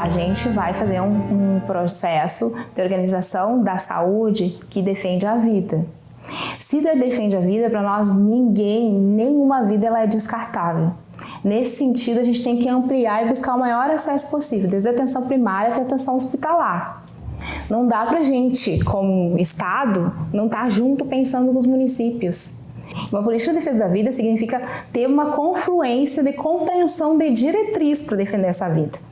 a gente vai fazer um processo de organização da saúde que defende a vida. Se defende a vida, para nós nenhuma vida ela é descartável. Nesse sentido, a gente tem que ampliar e buscar o maior acesso possível, desde a atenção primária até a atenção hospitalar. Não dá pra gente, como Estado, não estar junto pensando nos municípios. Uma política de defesa da vida significa ter uma confluência de compreensão de diretriz para defender essa vida.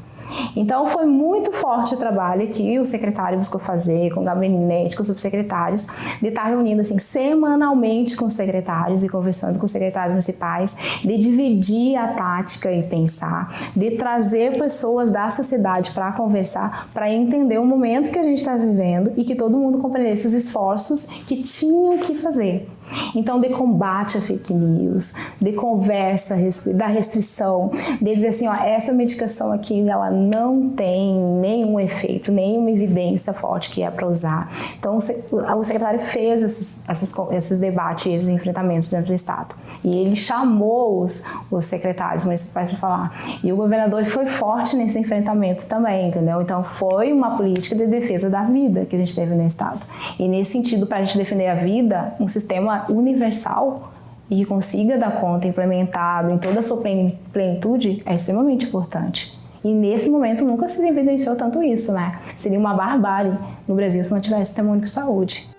Então foi muito forte o trabalho que o secretário buscou fazer com o gabinete, com os subsecretários, de estar reunindo assim, semanalmente com os secretários e conversando com os secretários municipais, de dividir a tática e pensar, de trazer pessoas da sociedade para conversar, para entender o momento que a gente está vivendo e que todo mundo compreendesse os esforços que tinham que fazer. Então, de combate a fake news, de conversa, da restrição, de dizer assim, ó, essa medicação aqui, ela não tem nenhum efeito, nenhuma evidência forte que é para usar. Então, o secretário fez esses debates, esses enfrentamentos dentro do Estado. E ele chamou os secretários municipais para falar. E o governador foi forte nesse enfrentamento também, entendeu? Então, foi uma política de defesa da vida que a gente teve no Estado. E nesse sentido, para a gente defender a vida, um sistema universal e que consiga dar conta, implementado em toda a sua plenitude, é extremamente importante. E nesse momento nunca se evidenciou tanto isso, né? Seria uma barbárie no Brasil se não tivesse sistema único de saúde.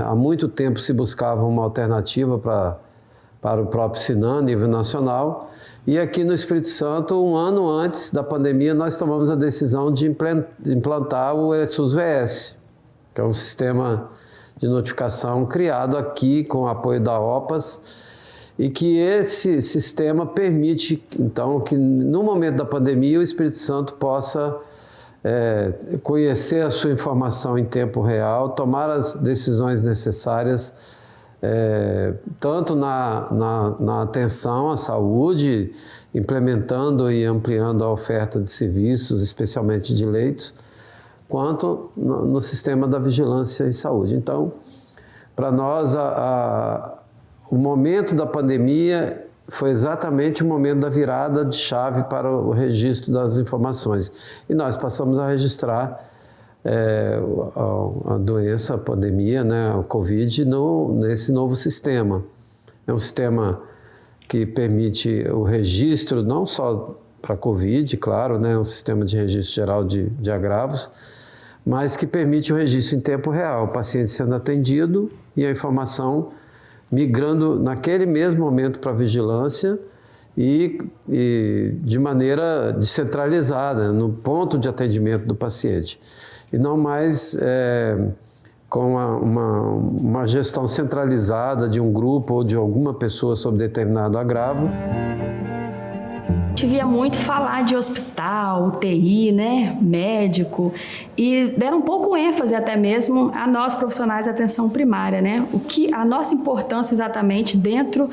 Há muito tempo se buscava uma alternativa para o próprio Sinan, a nível nacional, e aqui no Espírito Santo, um ano antes da pandemia, nós tomamos a decisão de implantar o SUS-VS, que é um sistema de notificação criado aqui com o apoio da OPAS, e que esse sistema permite, então, que no momento da pandemia o Espírito Santo possa conhecer a sua informação em tempo real, tomar as decisões necessárias, tanto na atenção à saúde, implementando e ampliando a oferta de serviços, especialmente de leitos, quanto no sistema da vigilância em saúde. Então, para nós, o momento da pandemia foi exatamente o momento da virada de chave para o registro das informações. E nós passamos a registrar a doença, a pandemia, né, o Covid, nesse novo sistema. É um sistema que permite o registro, não só para Covid, claro, né, um sistema de registro geral de agravos, mas que permite o registro em tempo real, o paciente sendo atendido e a informação migrando naquele mesmo momento para a vigilância e de maneira descentralizada, no ponto de atendimento do paciente. E não mais com uma gestão centralizada de um grupo ou de alguma pessoa sobre determinado agravo. A gente via muito falar de hospital, UTI, né, médico, e deram um pouco ênfase até mesmo a nós profissionais da atenção primária, né, a nossa importância exatamente dentro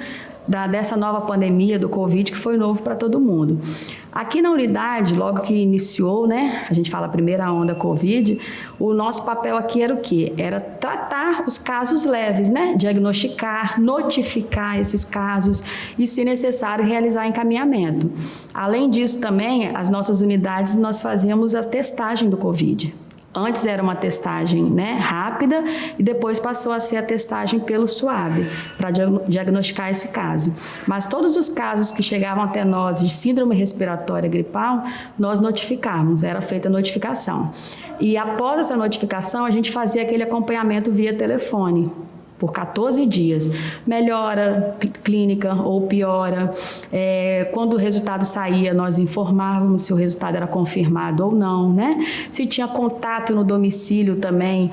dessa nova pandemia do Covid, que foi novo para todo mundo. Aqui na unidade, logo que iniciou, né, a gente fala a primeira onda Covid, o nosso papel aqui era o quê? Era tratar os casos leves, né, diagnosticar, notificar esses casos e, se necessário, realizar encaminhamento. Além disso também, as nossas unidades, nós fazíamos a testagem do Covid. Antes era uma testagem, né, rápida e depois passou a ser a testagem pelo SUAB para diagnosticar esse caso. Mas todos os casos que chegavam até nós de síndrome respiratória gripal, nós notificávamos, era feita a notificação. E após essa notificação, a gente fazia aquele acompanhamento via telefone. Por 14 dias, melhora clínica ou piora. Quando o resultado saía, nós informávamos se o resultado era confirmado ou não, né? Se tinha contato no domicílio também,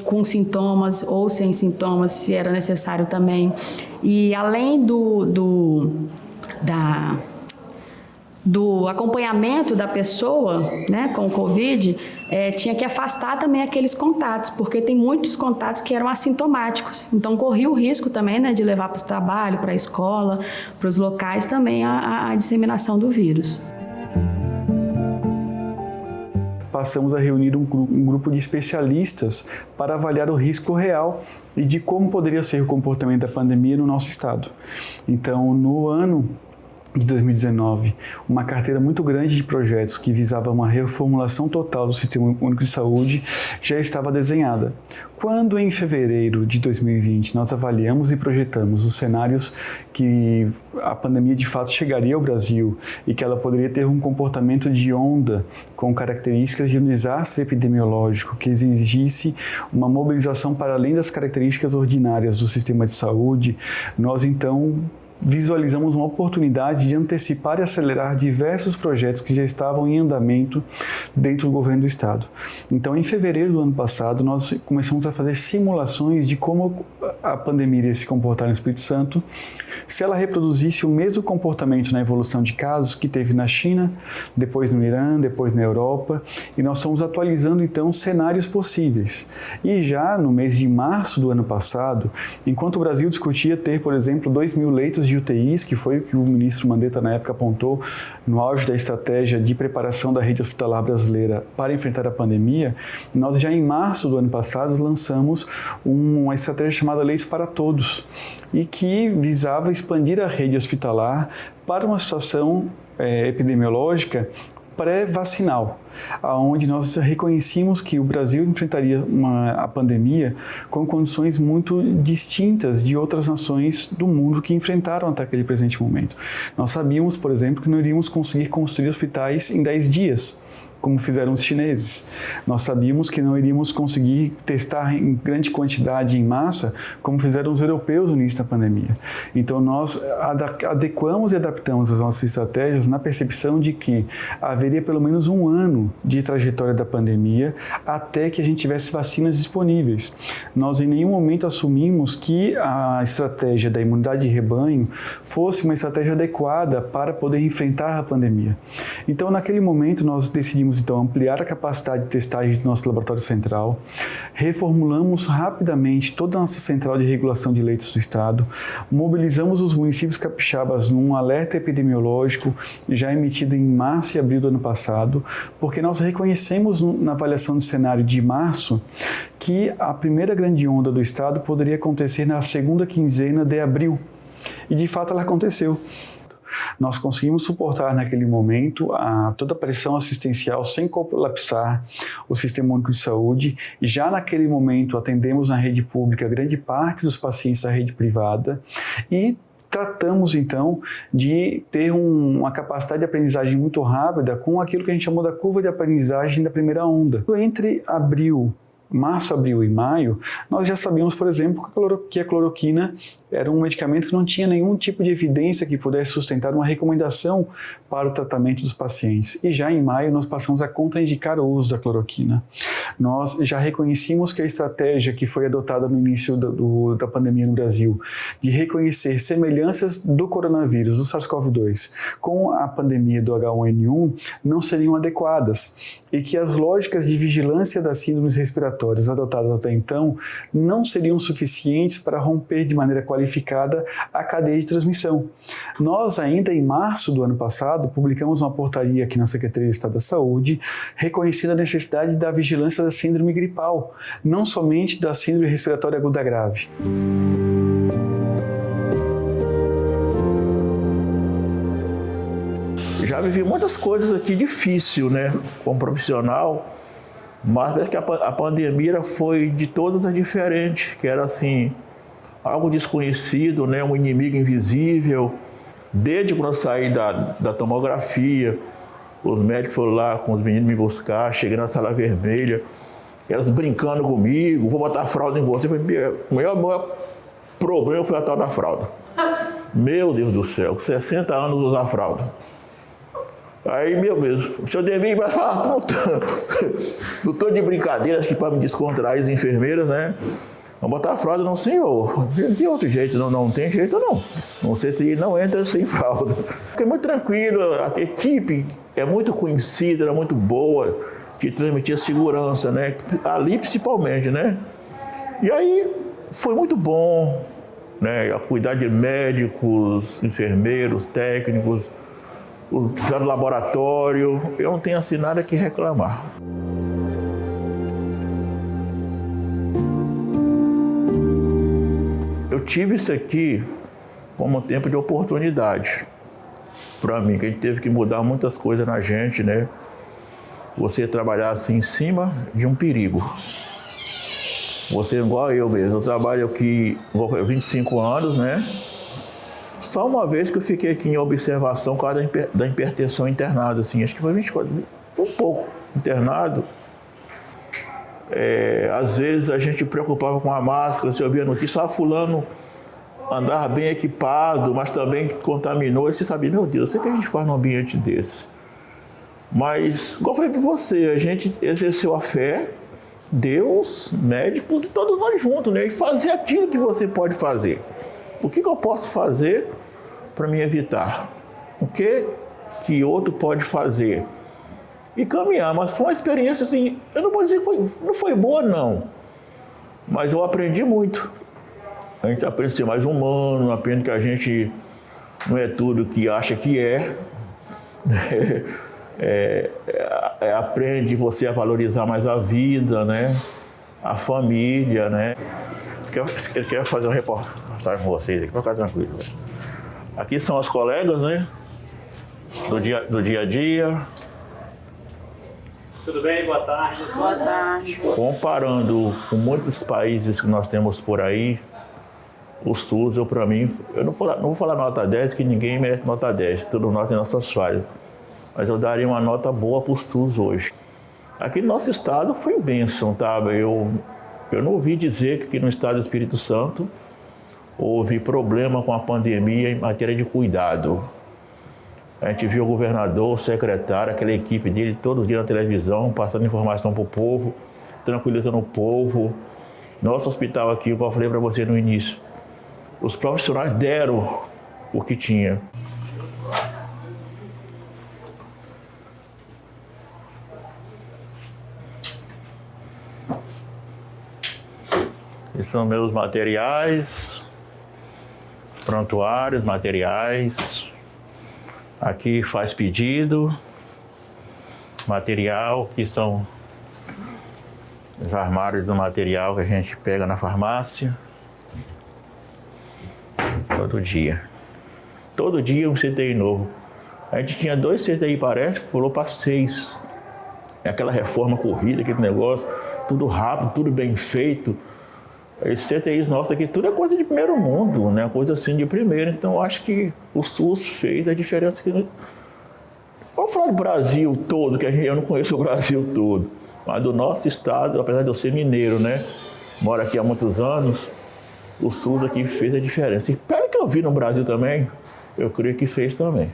com sintomas ou sem sintomas, se era necessário também. E além do acompanhamento da pessoa, né, com o Covid, tinha que afastar também aqueles contatos, porque tem muitos contatos que eram assintomáticos. Então, corria o risco também, né, de levar para o trabalho, para a escola, para os locais também a disseminação do vírus. Passamos a reunir um grupo de especialistas para avaliar o risco real e de como poderia ser o comportamento da pandemia no nosso estado. Então, no ano de 2019, uma carteira muito grande de projetos que visava uma reformulação total do Sistema Único de Saúde já estava desenhada. Quando, em fevereiro de 2020, nós avaliamos e projetamos os cenários que a pandemia de fato chegaria ao Brasil e que ela poderia ter um comportamento de onda com características de um desastre epidemiológico que exigisse uma mobilização para além das características ordinárias do sistema de saúde, nós então visualizamos uma oportunidade de antecipar e acelerar diversos projetos que já estavam em andamento dentro do governo do Estado. Então, em fevereiro do ano passado, nós começamos a fazer simulações de como a pandemia iria se comportar no Espírito Santo se ela reproduzisse o mesmo comportamento na evolução de casos que teve na China, depois no Irã, depois na Europa, e nós fomos atualizando, então, cenários possíveis. E já no mês de março do ano passado, enquanto o Brasil discutia ter, por exemplo, 2.000 leitos de UTIs, que foi o que o ministro Mandetta na época apontou no auge da estratégia de preparação da rede hospitalar brasileira para enfrentar a pandemia, nós já em março do ano passado lançamos uma estratégia chamada Leitos para Todos e que visava expandir a rede hospitalar para uma situação epidemiológica pré-vacinal, onde nós reconhecíamos que o Brasil enfrentaria a pandemia com condições muito distintas de outras nações do mundo que enfrentaram até aquele presente momento. Nós sabíamos, por exemplo, que não iríamos conseguir construir hospitais em 10 dias, como fizeram os chineses. Nós sabíamos que não iríamos conseguir testar em grande quantidade, em massa, como fizeram os europeus no início da pandemia. Então, nós adequamos e adaptamos as nossas estratégias na percepção de que haveria pelo menos um ano de trajetória da pandemia até que a gente tivesse vacinas disponíveis. Nós, em nenhum momento, assumimos que a estratégia da imunidade de rebanho fosse uma estratégia adequada para poder enfrentar a pandemia. Então, naquele momento, nós decidimos então ampliar a capacidade de testagem do nosso laboratório central, reformulamos rapidamente toda a nossa central de regulação de leitos do Estado, mobilizamos os municípios capixabas num alerta epidemiológico já emitido em março e abril do ano passado, porque nós reconhecemos na avaliação do cenário de março que a primeira grande onda do Estado poderia acontecer na segunda quinzena de abril, e de fato ela aconteceu. Nós conseguimos suportar naquele momento toda a pressão assistencial sem colapsar o Sistema Único de Saúde. Já naquele momento atendemos na rede pública grande parte dos pacientes da rede privada e tratamos, então, de ter uma capacidade de aprendizagem muito rápida com aquilo que a gente chamou da curva de aprendizagem da primeira onda. Entre março, abril e maio, nós já sabíamos, por exemplo, que a cloroquina era um medicamento que não tinha nenhum tipo de evidência que pudesse sustentar uma recomendação para o tratamento dos pacientes. E já em maio nós passamos a contraindicar o uso da cloroquina. Nós já reconhecíamos que a estratégia que foi adotada no início da pandemia no Brasil, de reconhecer semelhanças do coronavírus, do SARS-CoV-2, com a pandemia do H1N1, não seriam adequadas e que as lógicas de vigilância das síndromes respiratórias adotadas até então não seriam suficientes para romper de maneira qualificada a cadeia de transmissão. Nós, ainda em março do ano passado, publicamos uma portaria aqui na Secretaria de Estado da Saúde, reconhecendo a necessidade da vigilância da síndrome gripal, não somente da síndrome respiratória aguda grave. Já vivi muitas coisas aqui difíceis, né, como profissional, mas parece que a pandemia foi de todas as diferentes, que era assim, algo desconhecido, né, um inimigo invisível. Desde quando eu saí da tomografia, os médicos foram lá com os meninos me buscar, cheguei na sala vermelha, elas brincando comigo, vou botar fralda em você. O maior problema foi a tal da fralda. Meu Deus do céu, 60 anos usar fralda. Aí, meu Deus, o senhor Demir vai falar, não estou de brincadeiras aqui para me descontrair as enfermeiras, né? Vamos botar a fralda, não, senhor. De outro jeito, não tem jeito, não. Você não entra sem fralda. É muito tranquilo, a equipe é muito conhecida, é muito boa, de transmitir a segurança, né? Ali principalmente, né? E aí, foi muito bom, né? A cuidar de médicos, enfermeiros, técnicos, o laboratório. Eu não tenho assim nada que reclamar. Eu tive isso aqui como um tempo de oportunidade. para mim, que a gente teve que mudar muitas coisas na gente, né? Você trabalhar assim em cima de um perigo. Você igual eu mesmo, eu trabalho aqui há 25 anos, né? Só uma vez que eu fiquei aqui em observação por causa da hipertensão internado, assim, acho que foi 24, um pouco internado. Às vezes a gente preocupava com a máscara, você ouvia a notícia, fulano andava bem equipado, mas também contaminou, e você sabia, meu Deus, eu sei que a gente faz num ambiente desse. Mas, igual eu falei para você, a gente exerceu a fé, Deus, médicos e todos nós juntos, né? E fazer aquilo que você pode fazer. O que eu posso fazer para me evitar? O que outro pode fazer? E caminhar, mas foi uma experiência assim, eu não vou dizer que não foi boa não, mas eu aprendi muito. A gente aprende a ser mais humano, aprende que a gente não é tudo que acha que é. Aprende você a valorizar mais a vida, né? A família, né? Eu quero fazer uma reportagem com vocês aqui, para ficar tranquilo. Aqui são os colegas, né? Do dia a dia. Tudo bem? Boa tarde. Boa tarde. Comparando com muitos países que nós temos por aí, o SUS, para mim, eu não vou falar nota 10, que ninguém merece nota 10, todos nós temos nossas falhas. Mas eu daria uma nota boa para o SUS hoje. Aqui no nosso estado foi bênção, tá? Eu não ouvi dizer que aqui no estado do Espírito Santo houve problema com a pandemia em matéria de cuidado. A gente viu o governador, o secretário, aquela equipe dele todo dia na televisão, passando informação para o povo, tranquilizando o povo. Nosso hospital aqui, como eu falei para você no início, os profissionais deram o que tinha. Esses são meus materiais, prontuários, materiais. Aqui faz pedido, material, que são os armários do material que a gente pega na farmácia. Todo dia. Todo dia um CTI novo. A gente tinha 2 CTI, parece, pulou para 6. É aquela reforma corrida, aquele negócio, tudo rápido, tudo bem feito. Esses CTIs nossos aqui, tudo é coisa de primeiro mundo, né? Coisa assim de primeiro. Então, eu acho que o SUS fez a diferença. Vamos falar do Brasil todo, que eu não conheço o Brasil todo. Mas do nosso estado, apesar de eu ser mineiro, né? Moro aqui há muitos anos, o SUS aqui fez a diferença. E pelo que eu vi no Brasil também, eu creio que fez também.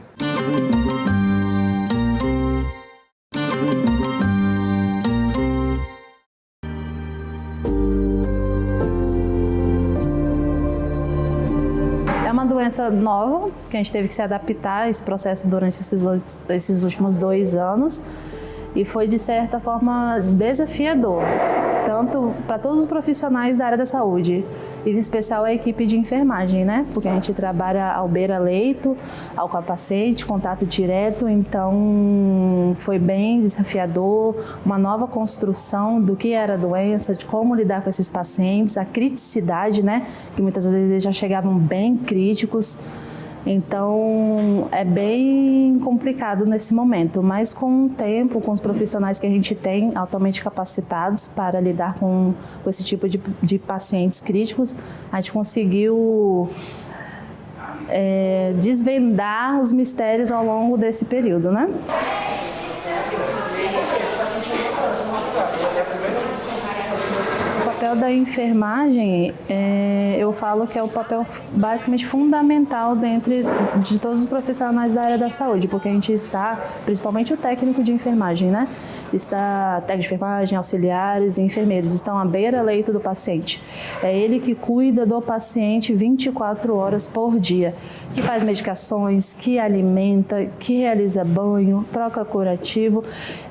Doença nova, que a gente teve que se adaptar a esse processo durante esses últimos 2 anos, e foi de certa forma desafiador, tanto para todos os profissionais da área da saúde, em especial a equipe de enfermagem, né? Porque a gente trabalha ao beira-leito, ao capacete, contato direto, então foi bem desafiador, uma nova construção do que era a doença, de como lidar com esses pacientes, a criticidade, né? Que muitas vezes eles já chegavam bem críticos. Então, é bem complicado nesse momento, mas com o tempo, com os profissionais que a gente tem altamente capacitados para lidar com esse tipo de pacientes críticos, a gente conseguiu desvendar os mistérios ao longo desse período, né? O papel da enfermagem, eu falo que é o papel basicamente fundamental dentro de todos os profissionais da área da saúde, porque a gente está, principalmente o técnico de enfermagem, né? Técnico de enfermagem, auxiliares e enfermeiros estão à beira-leito do paciente. É ele que cuida do paciente 24 horas por dia, que faz medicações, que alimenta, que realiza banho, troca curativo.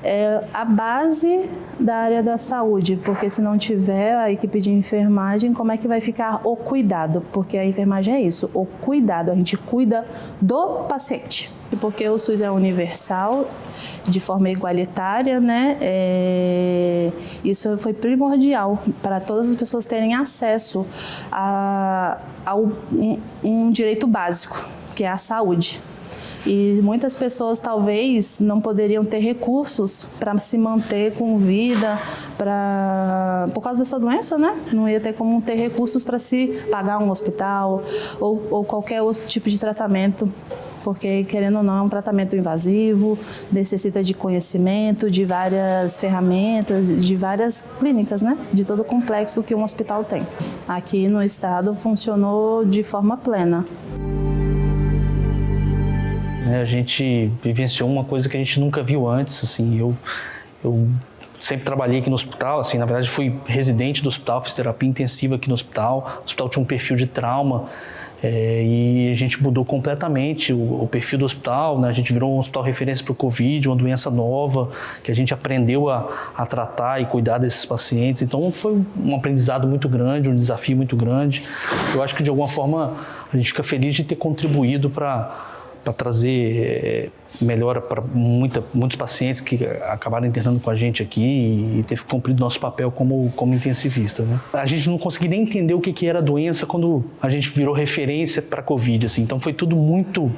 É a base da área da saúde, porque se não tiver a equipe de enfermagem, como é que vai ficar o cuidado? Porque a enfermagem é isso, o cuidado, a gente cuida do paciente. E porque o SUS é universal, de forma igualitária, né? Isso foi primordial para todas as pessoas terem acesso a um direito básico, que é a saúde. E muitas pessoas talvez não poderiam ter recursos para se manter com vida, por causa dessa doença, né? Não ia ter como ter recursos para se pagar um hospital ou qualquer outro tipo de tratamento. Porque, querendo ou não, é um tratamento invasivo, necessita de conhecimento, de várias ferramentas, de várias clínicas, né? De todo o complexo que um hospital tem. Aqui no estado funcionou de forma plena. A gente vivenciou uma coisa que a gente nunca viu antes, assim, eu sempre trabalhei aqui no hospital, assim, na verdade fui residente do hospital, fiz terapia intensiva aqui no hospital, o hospital tinha um perfil de trauma, e a gente mudou completamente o perfil do hospital, né? A gente virou um hospital referência para o Covid, uma doença nova que a gente aprendeu a tratar e cuidar desses pacientes. Então foi um aprendizado muito grande, um desafio muito grande. Eu acho que de alguma forma a gente fica feliz de ter contribuído para trazer melhora para muitos pacientes que acabaram internando com a gente aqui e ter cumprido nosso papel como intensivista, né? A gente não conseguia nem entender o que era a doença quando a gente virou referência para a Covid, assim. Então foi tudo muito,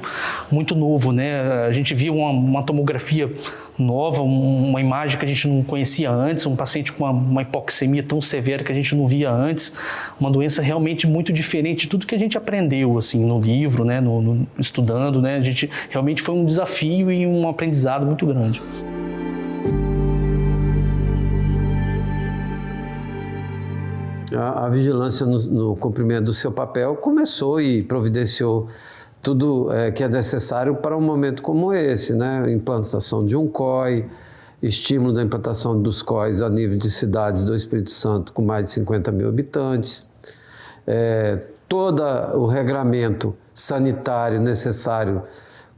muito novo, né? A gente via uma tomografia nova, uma imagem que a gente não conhecia antes, um paciente com uma hipoxemia tão severa que a gente não via antes, uma doença realmente muito diferente de tudo que a gente aprendeu, assim, no livro, né? Estudando, né? A gente realmente foi um desafio e um aprendizado muito grande. A vigilância no cumprimento do seu papel começou e providenciou tudo que é necessário para um momento como esse, né? Implantação de um COI, estímulo da implantação dos COIs a nível de cidades do Espírito Santo com mais de 50 mil habitantes, todo o regramento sanitário necessário,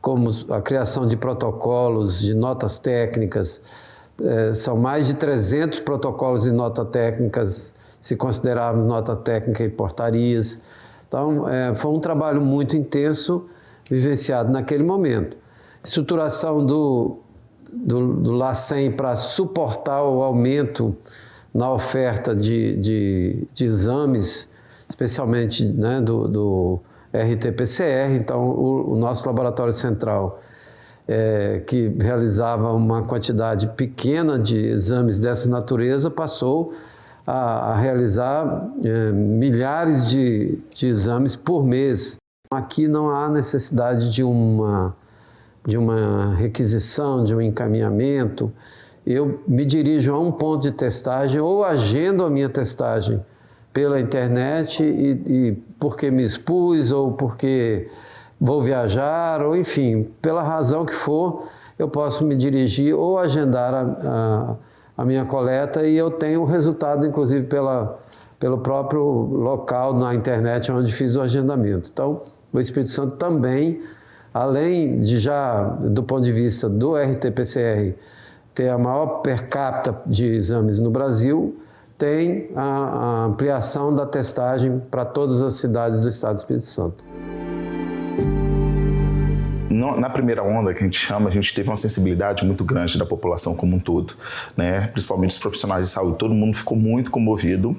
como a criação de protocolos, de notas técnicas, são mais de 300 protocolos de notas técnicas, se considerarmos nota técnica e portarias. Então, foi um trabalho muito intenso, vivenciado naquele momento. Estruturação do LACEN para suportar o aumento na oferta de exames, especialmente, né, do RT-PCR. Então, o nosso laboratório central, que realizava uma quantidade pequena de exames dessa natureza, passou a realizar milhares de exames por mês. Aqui não há necessidade de uma requisição, de um encaminhamento. Eu me dirijo a um ponto de testagem ou agendo a minha testagem pela internet e porque me expus ou porque vou viajar, ou enfim, pela razão que for, eu posso me dirigir ou agendar a minha coleta e eu tenho o resultado, inclusive, pelo próprio local na internet onde fiz o agendamento. Então, o Espírito Santo também, além de já, do ponto de vista do RT-PCR, ter a maior per capita de exames no Brasil, tem a ampliação da testagem para todas as cidades do estado do Espírito Santo. Na primeira onda, que a gente chama, a gente teve uma sensibilidade muito grande da população como um todo, né? Principalmente os profissionais de saúde. Todo mundo ficou muito comovido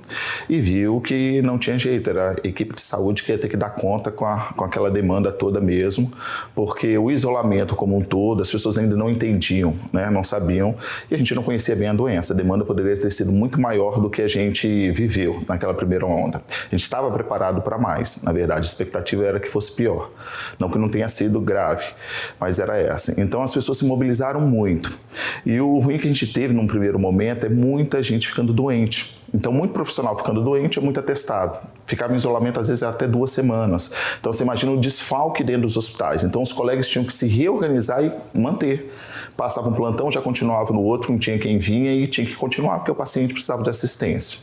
e viu que não tinha jeito, era a equipe de saúde que ia ter que dar conta com aquela demanda toda mesmo, porque o isolamento como um todo, as pessoas ainda não entendiam, né? Não sabiam, e a gente não conhecia bem a doença. A demanda poderia ter sido muito maior do que a gente viveu naquela primeira onda. A gente estava preparado para mais, na verdade, a expectativa era que fosse pior. Não que não tenha sido grave, mas era essa. Então as pessoas se mobilizaram muito. E o ruim que a gente teve num primeiro momento é muita gente ficando doente. Então, muito profissional ficando doente é muito atestado. Ficava em isolamento, às vezes, até 2 semanas. Então, você imagina o desfalque dentro dos hospitais. Então, os colegas tinham que se reorganizar e manter. Passava um plantão, já continuava no outro, não tinha quem vinha e tinha que continuar, porque o paciente precisava de assistência.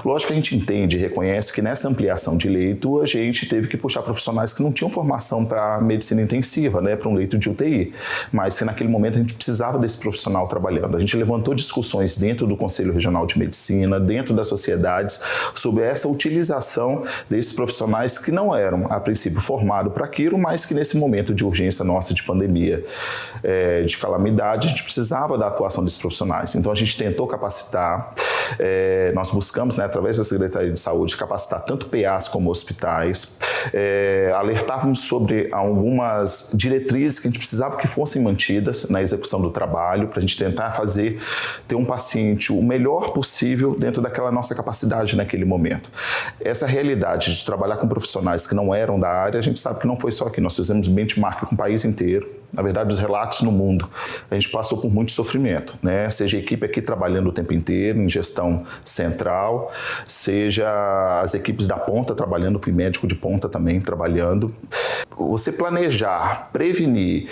Lógico que a gente entende e reconhece que nessa ampliação de leito, a gente teve que puxar profissionais que não tinham formação para medicina intensiva, né, para um leito de UTI. Mas que naquele momento a gente precisava desse profissional trabalhando. A gente levantou discussões dentro do Conselho Regional de Medicina, dentro das sociedades, sobre essa utilização desses profissionais que não eram, a princípio, formados para aquilo, mas que nesse momento de urgência nossa, de pandemia, de calamidade, a gente precisava da atuação desses profissionais. Então, a gente tentou capacitar, nós buscamos, né, através da Secretaria de Saúde, capacitar tanto PAs como hospitais, alertávamos sobre algumas diretrizes que a gente precisava que fossem mantidas na execução do trabalho, para a gente tentar ter um paciente o melhor possível dentro daquela nossa capacidade naquele momento. Essa realidade de trabalhar com profissionais que não eram da área, a gente sabe que não foi só aqui, nós fizemos benchmark com o país inteiro. Na verdade, os relatos no mundo, a gente passou por muito sofrimento, né? Seja a equipe aqui trabalhando o tempo inteiro, em gestão central, seja as equipes da ponta trabalhando, fui médico de ponta também trabalhando. Você planejar, prevenir,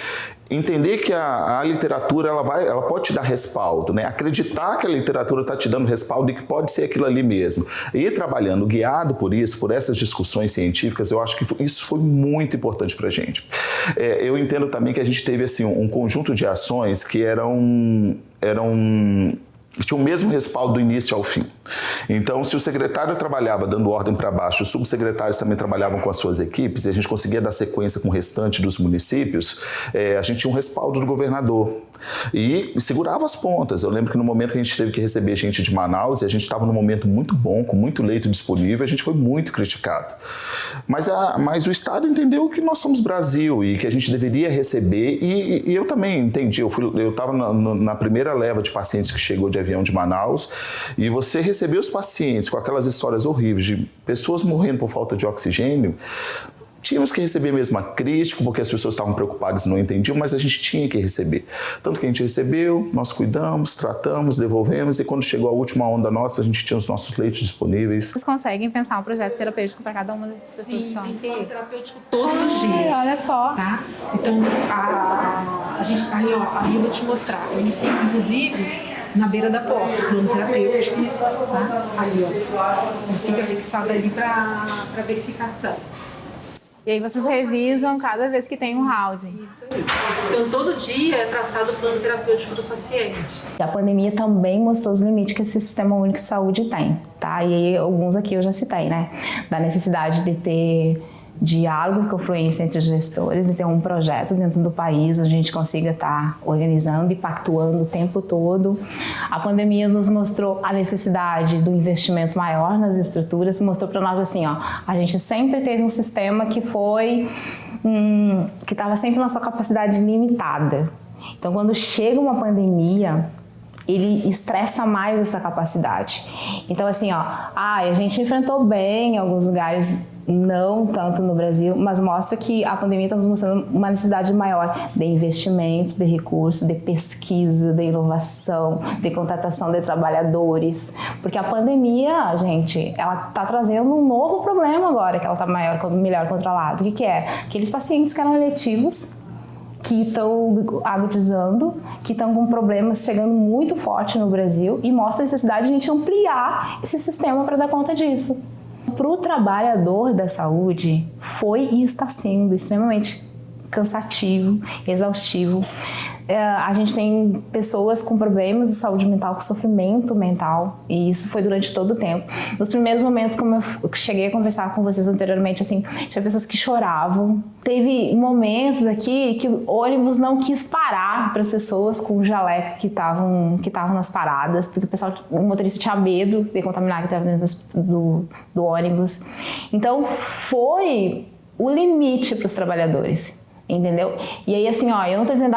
entender que a literatura ela pode te dar respaldo, né? Acreditar que a literatura está te dando respaldo e que pode ser aquilo ali mesmo. E ir trabalhando, guiado por isso, por essas discussões científicas, eu acho que isso foi muito importante para a gente. Eu entendo também que a gente teve assim, um conjunto de ações que tinha o mesmo respaldo do início ao fim. Então, se o secretário trabalhava dando ordem para baixo, os subsecretários também trabalhavam com as suas equipes e a gente conseguia dar sequência com o restante dos municípios, a gente tinha um respaldo do governador e segurava as pontas. Eu lembro que no momento que a gente teve que receber gente de Manaus, e a gente estava num momento muito bom, com muito leito disponível, a gente foi muito criticado. Mas o Estado entendeu que nós somos Brasil e que a gente deveria receber, e eu também entendi. Eu estava na primeira leva de pacientes que chegou de avião de Manaus, e você receber os pacientes com aquelas histórias horríveis de pessoas morrendo por falta de oxigênio, tínhamos que receber mesmo a crítica, porque as pessoas estavam preocupadas e não entendiam, mas a gente tinha que receber. Tanto que a gente recebeu, nós cuidamos, tratamos, devolvemos, e quando chegou a última onda nossa, a gente tinha os nossos leitos disponíveis. Vocês conseguem pensar um projeto terapêutico para cada uma dessas pessoas? Sim, tem plano terapêutico todos os dias. Olha só. Tá? Então, a gente tá ali, ó, ali eu vou te mostrar. Ele fica, inclusive, na beira da porta, plano terapêutico, tá? Ali, ó. Ele fica fixado ali para verificação. E aí vocês revisam cada vez que tem um round. Isso aí. Então, todo dia é traçado o plano terapêutico do paciente. A pandemia também mostrou os limites que esse Sistema Único de Saúde tem, tá? E aí, alguns aqui eu já citei, né? Da necessidade de ter diálogo e confluência entre os gestores, de ter um projeto dentro do país onde a gente consiga estar organizando e pactuando o tempo todo. A pandemia nos mostrou a necessidade do investimento maior nas estruturas, mostrou para nós assim, ó, a gente sempre teve um sistema que estava sempre na sua capacidade limitada. Então, quando chega uma pandemia, ele estressa mais essa capacidade. Então, assim, ó, a gente enfrentou bem em alguns lugares, não tanto no Brasil, mas mostra que a pandemia está nos mostrando uma necessidade maior de investimento, de recursos, de pesquisa, de inovação, de contratação de trabalhadores, porque a pandemia, gente, ela está trazendo um novo problema agora, que ela está melhor controlada. O que é? Aqueles pacientes que eram eletivos, que estão agudizando, que estão com problemas chegando muito forte no Brasil, e mostra a necessidade de a gente ampliar esse sistema para dar conta disso. Para o trabalhador da saúde, foi e está sendo extremamente cansativo, exaustivo. A gente tem pessoas com problemas de saúde mental, com sofrimento mental, e isso foi durante todo o tempo. Nos primeiros momentos, como eu cheguei a conversar com vocês anteriormente, assim, tinha pessoas que choravam. Teve momentos aqui que o ônibus não quis parar para as pessoas com jaleco que estavam nas paradas, porque o motorista tinha medo de contaminar que estava dentro do ônibus. Então, foi o limite para os trabalhadores. Entendeu? E aí, assim, ó, eu não tô dizendo,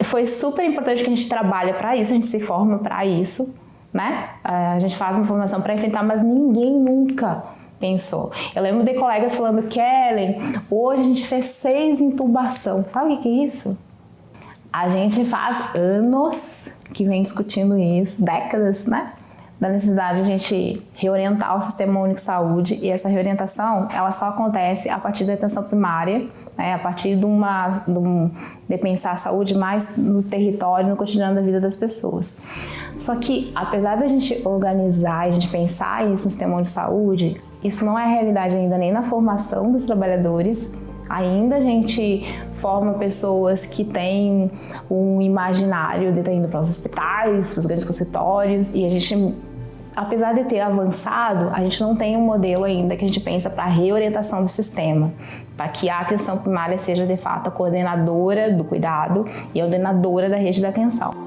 foi super importante que a gente trabalha para isso, a gente se forma para isso, né? A gente faz uma formação para enfrentar, mas ninguém nunca pensou. Eu lembro de colegas falando, Kellen, hoje a gente fez 6 intubação. Sabe o que é isso? A gente faz anos que vem discutindo isso, décadas, né? Da necessidade de a gente reorientar o Sistema Único de Saúde, e essa reorientação, ela só acontece a partir da atenção primária, né, a partir de pensar a saúde mais no território, no cotidiano da vida das pessoas. Só que, apesar da gente organizar e a gente pensar isso no Sistema Único de Saúde, isso não é realidade ainda nem na formação dos trabalhadores. Ainda a gente forma pessoas que têm um imaginário de estar indo para os hospitais, para os grandes consultórios, e a gente, apesar de ter avançado, a gente não tem um modelo ainda que a gente pensa para a reorientação do sistema, para que a atenção primária seja de fato a coordenadora do cuidado e a ordenadora da rede da atenção.